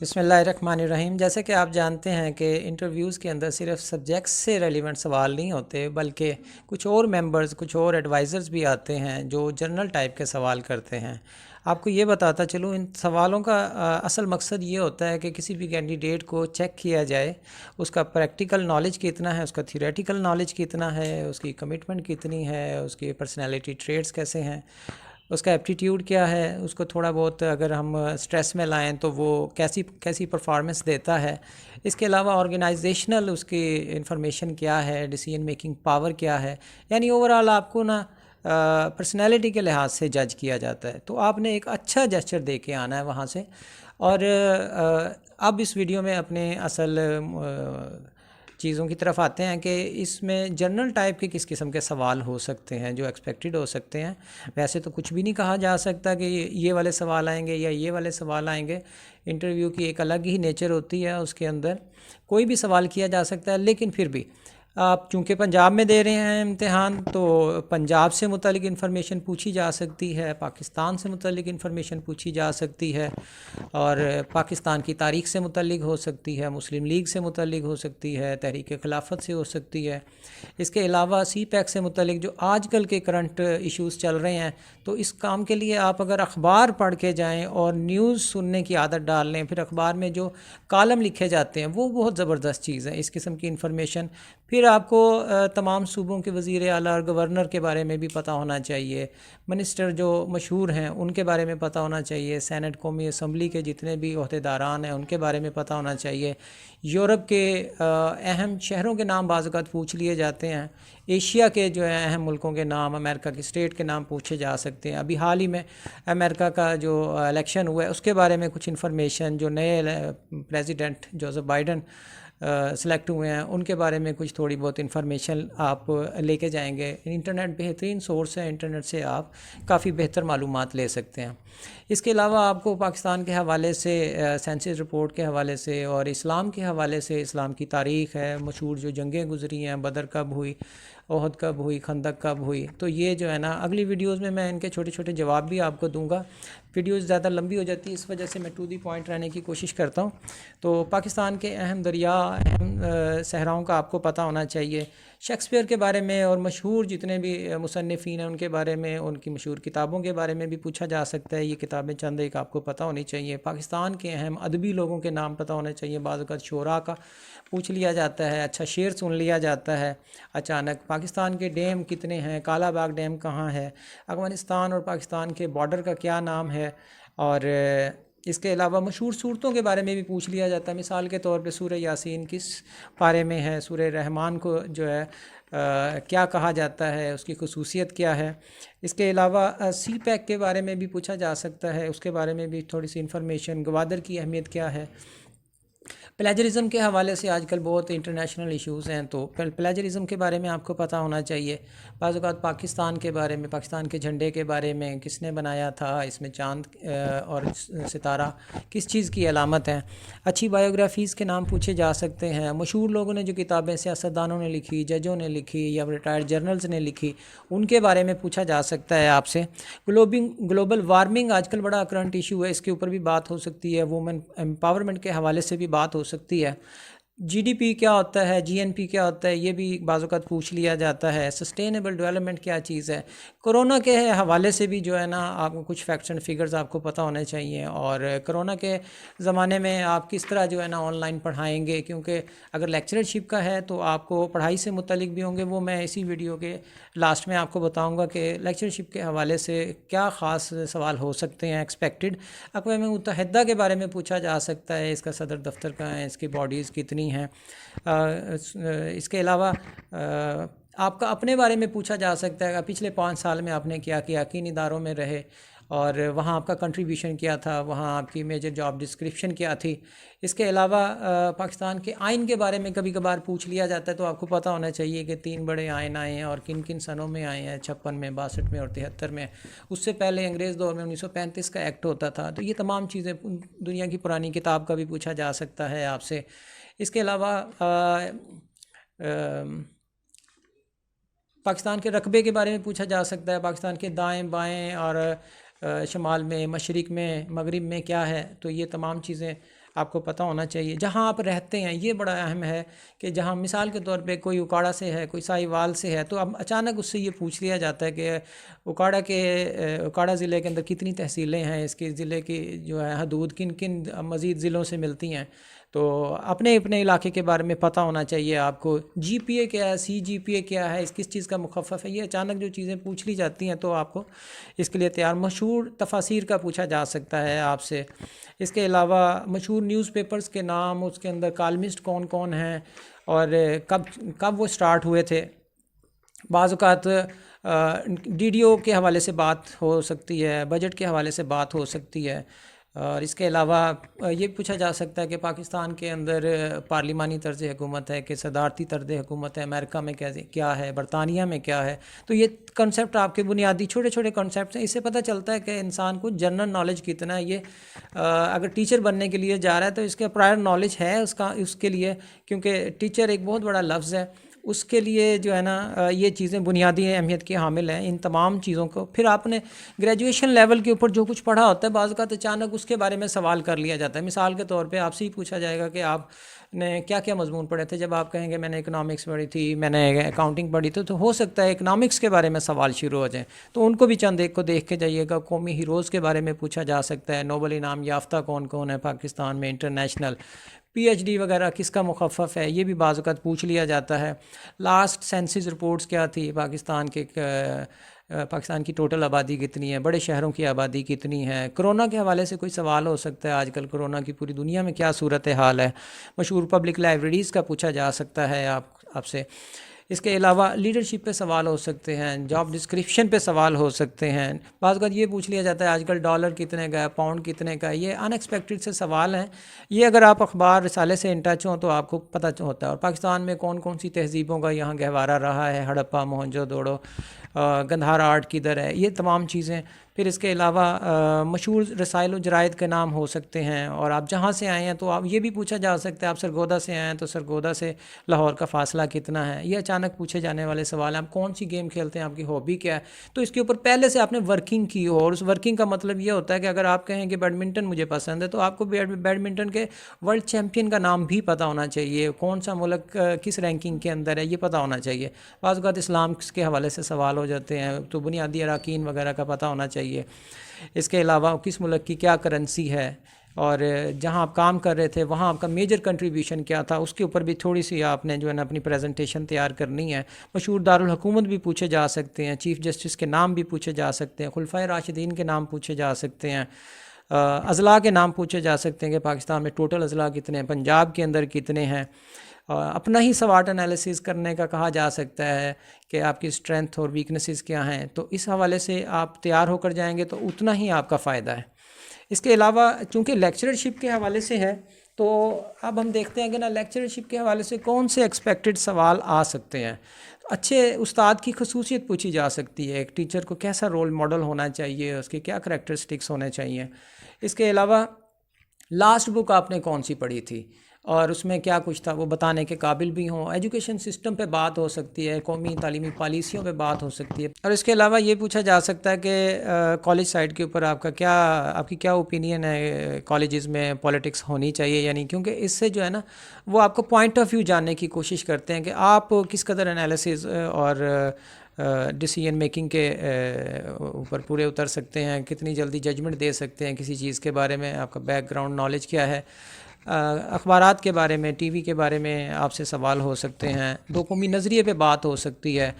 بسم اللہ الرحمن الرحیم۔ جیسے کہ آپ جانتے ہیں کہ انٹرویوز کے اندر صرف سبجیکٹس سے ریلیونٹ سوال نہیں ہوتے، بلکہ کچھ اور ممبرز، کچھ اور ایڈوائزرز بھی آتے ہیں جو جنرل ٹائپ کے سوال کرتے ہیں۔ آپ کو یہ بتاتا چلوں، ان سوالوں کا اصل مقصد یہ ہوتا ہے کہ کسی بھی کینڈیڈیٹ کو چیک کیا جائے اس کا پریکٹیکل نالج کتنا ہے، اس کا تھیوریٹیکل نالج کتنا ہے، اس کی کمٹمنٹ کتنی ہے، اس کی پرسنالٹی ٹریٹس کیسے ہیں، اس کا ایپٹیٹیوڈ کیا ہے، اس کو تھوڑا بہت اگر ہم سٹریس میں لائیں تو وہ کیسی پرفارمنس دیتا ہے۔ اس کے علاوہ آرگنائزیشنل اس کی انفارمیشن کیا ہے، ڈیسیژن میکنگ پاور کیا ہے، یعنی اوورآل آپ کو نا پرسنالٹی کے لحاظ سے جج کیا جاتا ہے۔ تو آپ نے ایک اچھا جسچر دے کے آنا ہے وہاں سے۔ اور اب اس ویڈیو میں اپنے اصل چیزوں کی طرف آتے ہیں کہ اس میں جنرل ٹائپ کے کس قسم کے سوال ہو سکتے ہیں جو ایکسپیکٹڈ ہو سکتے ہیں۔ ویسے تو کچھ بھی نہیں کہا جا سکتا کہ یہ والے سوال آئیں گے یا یہ والے سوال آئیں گے۔ انٹرویو کی ایک الگ ہی نیچر ہوتی ہے، اس کے اندر کوئی بھی سوال کیا جا سکتا ہے، لیکن پھر بھی آپ چونکہ پنجاب میں دے رہے ہیں امتحان، تو پنجاب سے متعلق انفارمیشن پوچھی جا سکتی ہے، پاکستان سے متعلق انفارمیشن پوچھی جا سکتی ہے، اور پاکستان کی تاریخ سے متعلق ہو سکتی ہے، مسلم لیگ سے متعلق ہو سکتی ہے، تحریک خلافت سے ہو سکتی ہے۔ اس کے علاوہ سی پیک سے متعلق جو آج کل کے کرنٹ ایشوز چل رہے ہیں، تو اس کام کے لیے آپ اگر اخبار پڑھ کے جائیں اور نیوز سننے کی عادت ڈال لیں، پھر اخبار میں جو کالم لکھے جاتے ہیں وہ بہت زبردست چیز ہے۔ اس قسم کی انفارمیشن پھر آپ کو تمام صوبوں کے وزیر اعلیٰ اور گورنر کے بارے میں بھی پتہ ہونا چاہیے، منسٹر جو مشہور ہیں ان کے بارے میں پتہ ہونا چاہیے، سینٹ قومی اسمبلی کے جتنے بھی عہدیداران ہیں ان کے بارے میں پتہ ہونا چاہیے۔ یورپ کے اہم شہروں کے نام بعض اوقات پوچھ لیے جاتے ہیں، ایشیا کے جو ہے اہم ملکوں کے نام، امریکہ کی اسٹیٹ کے نام پوچھے جا سکتے ہیں۔ ابھی حال ہی میں امریکہ کا جو الیکشن ہوا ہے اس کے بارے میں کچھ انفارمیشن، جو نئے پریزیڈنٹ جوزف بائیڈن سلیکٹ ہوئے ہیں ان کے بارے میں کچھ تھوڑی بہت انفارمیشن آپ لے کے جائیں گے۔ انٹرنیٹ بہترین سورس ہے، انٹرنیٹ سے آپ کافی بہتر معلومات لے سکتے ہیں۔ اس کے علاوہ آپ کو پاکستان کے حوالے سے، سینسس رپورٹ کے حوالے سے اور اسلام کے حوالے سے، اسلام کی تاریخ ہے، مشہور جو جنگیں گزری ہیں، بدر کب ہوئی، احد کب ہوئی، خندق کب ہوئی، تو یہ جو ہے نا اگلی ویڈیوز میں ان کے چھوٹے چھوٹے جواب بھی آپ کو دوں گا۔ ویڈیوز زیادہ لمبی ہو جاتی ہے، اس وجہ سے میں ٹو دی پوائنٹ رہنے کی کوشش کرتا ہوں۔ تو پاکستان کے اہم دریا، اہم صحراؤں کا آپ کو پتہ ہونا چاہیے۔ شیکسپیئر کے بارے میں اور مشہور جتنے بھی مصنفین ہیں ان کے بارے میں، ان کی مشہور کتابوں کے بارے میں بھی پوچھا جا سکتا ہے۔ یہ کتابیں چند ایک آپ کو پتہ ہونی چاہیے۔ پاکستان کے اہم ادبی لوگوں کے نام پتہ ہونے چاہیے۔ بعض اوقات شعراء کا پوچھ لیا جاتا ہے، اچھا شعر سن لیا جاتا ہے اچانک۔ پاکستان کے ڈیم کتنے ہیں، کالا باغ ڈیم کہاں ہے، افغانستان اور پاکستان کے بارڈر کا کیا نام ہے، اور اس کے علاوہ مشہور صورتوں کے بارے میں بھی پوچھ لیا جاتا ہے۔ مثال کے طور پہ سورہ یاسین کس پارے میں ہے، سورہ رحمان کو جو ہے کیا کہا جاتا ہے، اس کی خصوصیت کیا ہے۔ اس کے علاوہ سی پیک کے بارے میں بھی پوچھا جا سکتا ہے، اس کے بارے میں بھی تھوڑی سی انفارمیشن، گوادر کی اہمیت کیا ہے۔ پلیجرزم کے حوالے سے آج کل بہت انٹرنیشنل ایشوز ہیں، تو پلیجرزم کے بارے میں آپ کو پتہ ہونا چاہیے۔ بعض اوقات پاکستان کے بارے میں، پاکستان کے جھنڈے کے بارے میں، کس نے بنایا تھا، اس میں چاند اور ستارہ کس چیز کی علامت ہیں۔ اچھی بایوگرافیز کے نام پوچھے جا سکتے ہیں۔ مشہور لوگوں نے جو کتابیں سیاستدانوں نے لکھی، ججوں نے لکھی یا ریٹائرڈ جرنلز نے لکھی، ان کے بارے میں پوچھا جا سکتا ہے آپ سے۔ گلوبل وارمنگ آج کل بڑا کرنٹ ایشو ہے، اس کے اوپر بھی بات ہو سکتی ہے۔ وومن امپاورمنٹ کے حوالے سے بھی بات ہو سکتی ہے۔ جی ڈی پی کیا ہوتا ہے، جی این پی کیا ہوتا ہے، یہ بھی بعض اوقات پوچھ لیا جاتا ہے۔ سسٹینیبل ڈیولپمنٹ کیا چیز ہے۔ کرونا کے حوالے سے بھی جو ہے نا آپ کو کچھ فیکٹس اینڈ فگرز آپ کو پتہ ہونے چاہیے، اور کرونا کے زمانے میں آپ کس طرح جو ہے نا آن لائن پڑھائیں گے، کیونکہ اگر لیکچرشپ کا ہے تو آپ کو پڑھائی سے متعلق بھی ہوں گے، وہ میں اسی ویڈیو کے لاسٹ میں آپ کو بتاؤں گا کہ لیکچرشپ کے حوالے سے کیا خاص سوال ہو سکتے ہیں ایکسپیکٹڈ۔ اقوام متحدہ کے بارے میں پوچھا جا سکتا ہے، اس کا صدر دفتر کہاں ہے، اس کی باڈیز کتنی ہیں۔ اس کے علاوہ آپ کا اپنے بارے میں پوچھا جا سکتا ہے کہ پچھلے 5 سال میں آپ نے کیا کیا، کن اداروں میں رہے اور وہاں آپ کا کنٹریبیوشن کیا تھا، وہاں آپ کی میجر جاب ڈسکرپشن کیا تھی۔ اس کے علاوہ پاکستان کے آئین کے بارے میں کبھی کبھار پوچھ لیا جاتا ہے، تو آپ کو پتہ ہونا چاہیے کہ 3 بڑے آئین آئے ہیں اور کن کن سنوں میں آئے ہیں، 56 میں، 62 میں اور 73 میں۔ اس سے پہلے انگریز دور میں 1935 کا ایکٹ ہوتا تھا۔ تو یہ تمام چیزیں دنیا کی پرانی کتاب کا بھی پوچھا جا سکتا ہے آپ سے۔ اس کے علاوہ پاکستان کے رقبے کے بارے میں پوچھا جا سکتا ہے، پاکستان کے دائیں بائیں اور شمال میں، مشرق میں، مغرب میں کیا ہے، تو یہ تمام چیزیں آپ کو پتہ ہونا چاہیے. جہاں آپ رہتے ہیں یہ بڑا اہم ہے کہ جہاں مثال کے طور پہ کوئی اکاڑا سے ہے، کوئی ساہیوال سے ہے، تو اب اچانک اس سے یہ پوچھ لیا جاتا ہے کہ اکاڑا ضلع کے اندر کتنی تحصیلیں ہیں، اس کے ضلع کی جو ہے حدود کن کن مزید ضلعوں سے ملتی ہیں. تو اپنے علاقے کے بارے میں پتہ ہونا چاہیے آپ کو. جی پی اے کیا ہے، سی جی پی اے کیا ہے، اس کس چیز کا مخفف ہے، یہ اچانک جو چیزیں پوچھ لی جاتی ہیں تو آپ کو اس کے لیے تیار. مشہور تفاسیر کا پوچھا جا سکتا ہے آپ سے. اس کے علاوہ مشہور نیوز پیپرز کے نام، اس کے اندر کالمسٹ کون کون ہیں اور کب وہ سٹارٹ ہوئے تھے. بعض اوقات ڈی ڈی او کے حوالے سے بات ہو سکتی ہے، بجٹ کے حوالے سے بات ہو سکتی ہے. اور اس کے علاوہ یہ پوچھا جا سکتا ہے کہ پاکستان کے اندر پارلیمانی طرز حکومت ہے کہ صدارتی طرز حکومت ہے، امریکہ میں کیا ہے، برطانیہ میں کیا ہے. تو یہ کنسیپٹ آپ کے بنیادی چھوٹے چھوٹے کنسیپٹس ہیں. اس سے پتہ چلتا ہے کہ انسان کو جنرل نالج کتنا ہے. یہ اگر ٹیچر بننے کے لیے جا رہا ہے تو اس کے پرائر نالج ہے اس کے لیے، کیونکہ ٹیچر ایک بہت بڑا لفظ ہے. اس کے لیے جو ہے نا یہ چیزیں بنیادی اہمیت کی حامل ہیں. ان تمام چیزوں کو پھر آپ نے گریجویشن لیول کے اوپر جو کچھ پڑھا ہوتا ہے بعض اوقات اچانک اس کے بارے میں سوال کر لیا جاتا ہے. مثال کے طور پہ آپ سے ہی پوچھا جائے گا کہ آپ نے کیا کیا مضمون پڑھے تھے. جب آپ کہیں گے میں نے اکنامکس پڑھی تھی، میں نے اکاؤنٹنگ پڑھی تھی، تو ہو سکتا ہے اکنامکس کے بارے میں سوال شروع ہو جائیں. تو ان کو بھی چند ایک کو دیکھ کے جائیے گا. قومی ہیروز کے بارے میں پوچھا جا سکتا ہے. نوبل انعام یافتہ کون کون ہے پاکستان میں انٹرنیشنل. پی ایچ ڈی وغیرہ کس کا مخفف ہے، یہ بھی بعض اوقات پوچھ لیا جاتا ہے. لاسٹ سینسز رپورٹس کیا تھی پاکستان کی ٹوٹل آبادی کتنی ہے، بڑے شہروں کی آبادی کتنی ہے. کرونا کے حوالے سے کوئی سوال ہو سکتا ہے، آج کل کرونا کی پوری دنیا میں کیا صورت حال ہے. مشہور پبلک لائبریریز کا پوچھا جا سکتا ہے آپ سے. اس کے علاوہ لیڈرشپ پہ سوال ہو سکتے ہیں، جاب ڈسکرپشن پہ سوال ہو سکتے ہیں. بعض اوقات یہ پوچھ لیا جاتا ہے آج کل ڈالر کتنے کا ہے، پاؤنڈ کتنے کا ہے. یہ ان ایکسپیکٹڈ سے سوال ہیں. یہ اگر آپ اخبار رسالے سے ان ٹچ ہوں تو آپ کو پتہ ہوتا ہے. اور پاکستان میں کون کون سی تہذیبوں کا یہاں گہوارہ رہا ہے، ہڑپا، موہنجو دوڑو، گندھارا آرٹ کدھر ہے، یہ تمام چیزیں. پھر اس کے علاوہ مشہور رسائل و جرائد کے نام ہو سکتے ہیں. اور آپ جہاں سے آئے ہیں تو آپ یہ بھی پوچھا جا سکتا ہے آپ سرگودا سے آئے ہیں تو سرگودا سے لاہور کا فاصلہ کتنا ہے. یہ اچانک پوچھے جانے والے سوال ہیں. آپ کون سی گیم کھیلتے ہیں، آپ کی ہابی کیا ہے. تو اس کے اوپر پہلے سے آپ نے ورکنگ کی ہو. اور اس ورکنگ کا مطلب یہ ہوتا ہے کہ اگر آپ کہیں کہ بیڈمنٹن مجھے پسند ہے تو آپ کو بیڈمنٹن کے ورلڈ چیمپئن کا نام بھی پتہ ہونا چاہیے. کون سا ملک کس رینکنگ کے اندر ہے یہ پتہ ہونا چاہیے. بعض اوقات اسلام کے حوالے سے سوال ہو جاتے ہیں تو بنیادی اراکین وغیرہ کا پتہ ہونا چاہیے. اس کے علاوہ کس ملک کی کیا کرنسی ہے، اور جہاں آپ کام کر رہے تھے وہاں آپ کا میجر کنٹریبیوشن کیا تھا، اس کے اوپر بھی تھوڑی سی آپ نے جو ہے نا اپنی پریزنٹیشن تیار کرنی ہے. مشہور دارالحکومت بھی پوچھے جا سکتے ہیں، چیف جسٹس کے نام بھی پوچھے جا سکتے ہیں، خلفائے راشدین کے نام پوچھے جا سکتے ہیں، اضلاع کے نام پوچھے جا سکتے ہیں کہ پاکستان میں ٹوٹل اضلاع کتنے ہیں، پنجاب کے اندر کتنے ہیں. اپنا ہی سواٹ انالیسز کرنے کا کہا جا سکتا ہے کہ آپ کی اسٹرینتھ اور ویکنسز کیا ہیں. تو اس حوالے سے آپ تیار ہو کر جائیں گے تو اتنا ہی آپ کا فائدہ ہے. اس کے علاوہ چونکہ لیکچررشپ کے حوالے سے ہے تو اب ہم دیکھتے ہیں کہ نا لیکچررشپ کے حوالے سے کون سے ایکسپیکٹڈ سوال آ سکتے ہیں. اچھے استاد کی خصوصیت پوچھی جا سکتی ہے. ایک ٹیچر کو کیسا رول ماڈل ہونا چاہیے، اس کے کیا کریکٹرسٹکس ہونے چاہیے. اس کے علاوہ لاسٹ بک آپ نے کون سی پڑھی تھی اور اس میں کیا کچھ تھا وہ بتانے کے قابل بھی ہوں. ایجوکیشن سسٹم پہ بات ہو سکتی ہے، قومی تعلیمی پالیسیوں پہ بات ہو سکتی ہے. اور اس کے علاوہ یہ پوچھا جا سکتا ہے کہ کالج سائٹ کے اوپر آپ کی کیا اوپینین ہے، کالجز میں پولیٹکس ہونی چاہیے یعنی. کیونکہ اس سے جو ہے نا وہ آپ کو پوائنٹ آف ویو جاننے کی کوشش کرتے ہیں کہ آپ کس قدر انالیسز اور ڈیسیژن میکنگ کے اوپر پورے اتر سکتے ہیں، کتنی جلدی ججمنٹ دے سکتے ہیں کسی چیز کے بارے میں، آپ کا بیک گراؤنڈ نالج کیا ہے. اخبارات کے بارے میں، ٹی وی کے بارے میں آپ سے سوال ہو سکتے ہیں. دو قومی نظریے پہ بات ہو سکتی ہے،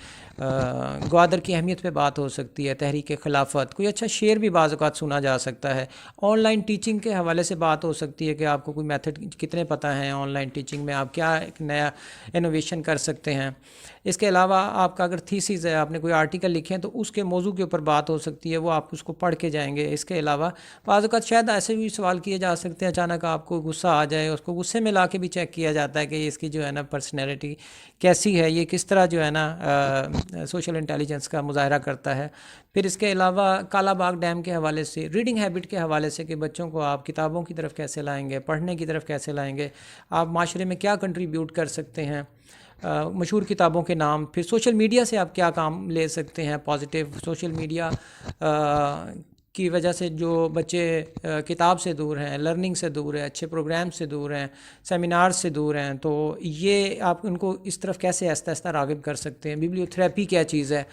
گوادر کی اہمیت پہ بات ہو سکتی ہے، تحریک خلافت، کوئی اچھا شعر بھی بعض اوقات سنا جا سکتا ہے. آن لائن ٹیچنگ کے حوالے سے بات ہو سکتی ہے کہ آپ کو کوئی میتھڈ کتنے پتہ ہیں آن لائن ٹیچنگ میں، آپ کیا ایک نیا انوویشن کر سکتے ہیں. اس کے علاوہ آپ کا اگر تھیسز ہے، آپ نے کوئی آرٹیکل لکھے ہیں تو اس کے موضوع کے اوپر بات ہو سکتی ہے، وہ آپ اس کو پڑھ کے جائیں گے. اس کے علاوہ بعض اوقات شاید ایسے بھی سوال کیے جا سکتے ہیں، اچانک آپ کو غصہ آ جائے، اس کو غصے میں لا کے بھی چیک کیا جاتا ہے کہ اس کی جو ہے نا پرسنالٹی کیسی ہے، یہ کس طرح جو ہے نا سوشل انٹیلیجنس کا مظاہرہ کرتا ہے. پھر اس کے علاوہ کالا باغ ڈیم کے حوالے سے، ریڈنگ ہیبٹ کے حوالے سے کہ بچوں کو آپ کتابوں کی طرف کیسے لائیں گے، پڑھنے کی طرف کیسے لائیں گے، آپ معاشرے میں کیا کنٹریبیوٹ کر سکتے ہیں. مشہور کتابوں کے نام. پھر سوشل میڈیا سے آپ کیا کام لے سکتے ہیں پازیٹیو. سوشل میڈیا کی وجہ سے جو بچے کتاب سے دور ہیں، لرننگ سے دور ہیں، اچھے پروگرام سے دور ہیں، سیمینار سے دور ہیں، تو یہ آپ ان کو اس طرف کیسے آہستہ آہستہ راغب کر سکتے ہیں؟ بیبلیوتھراپی کیا چیز ہے؟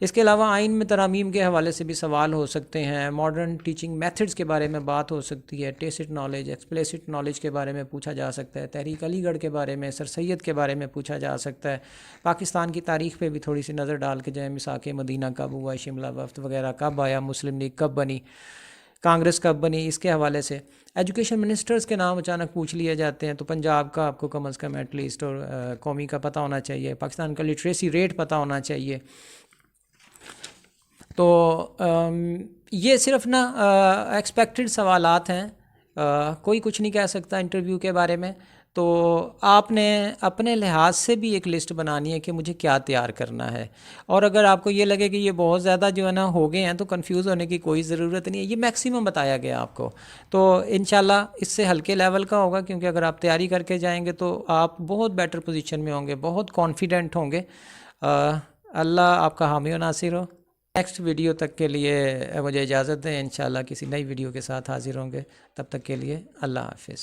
اس کے علاوہ آئین میں ترامیم کے حوالے سے بھی سوال ہو سکتے ہیں، ماڈرن ٹیچنگ میتھڈز کے بارے میں بات ہو سکتی ہے، ٹیسٹ نالج، ایکسپلیسٹ نالج کے بارے میں پوچھا جا سکتا ہے، تحریک علی گڑھ کے بارے میں، سر سید کے بارے میں پوچھا جا سکتا ہے، پاکستان کی تاریخ پہ بھی تھوڑی سی نظر ڈال کے جائیں، میثاق مدینہ کب ہوا، شملہ وفد وغیرہ کب آیا، مسلم لیگ کب بنی، کانگریس کب بنی، اس کے حوالے سے ایجوکیشن منسٹرز کے نام اچانک پوچھ لیے جاتے ہیں، تو پنجاب کا آپ کو کم از کم ایٹ لیسٹ اور قومی کا پتہ ہونا چاہیے، پاکستان کا لٹریسی ریٹ پتہ ہونا چاہیے. تو یہ صرف نا ایکسپیکٹڈ سوالات ہیں، کوئی کچھ نہیں کہہ سکتا انٹرویو کے بارے میں. تو آپ نے اپنے لحاظ سے بھی ایک لسٹ بنانی ہے کہ مجھے کیا تیار کرنا ہے، اور اگر آپ کو یہ لگے کہ یہ بہت زیادہ جو ہے نا ہو گئے ہیں تو کنفیوز ہونے کی کوئی ضرورت نہیں ہے، یہ میکسیمم بتایا گیا آپ کو. تو انشاءاللہ اس سے ہلکے لیول کا ہوگا، کیونکہ اگر آپ تیاری کر کے جائیں گے تو آپ بہت بیٹر پوزیشن میں ہوں گے، بہت کانفیڈنٹ ہوں گے. اللہ آپ کا حامی و ناصر ہو. نیکسٹ ویڈیو تک کے لیے مجھے اجازت دیں، انشاءاللہ کسی نئی ویڈیو کے ساتھ حاضر ہوں گے. تب تک کے لیے اللہ حافظ.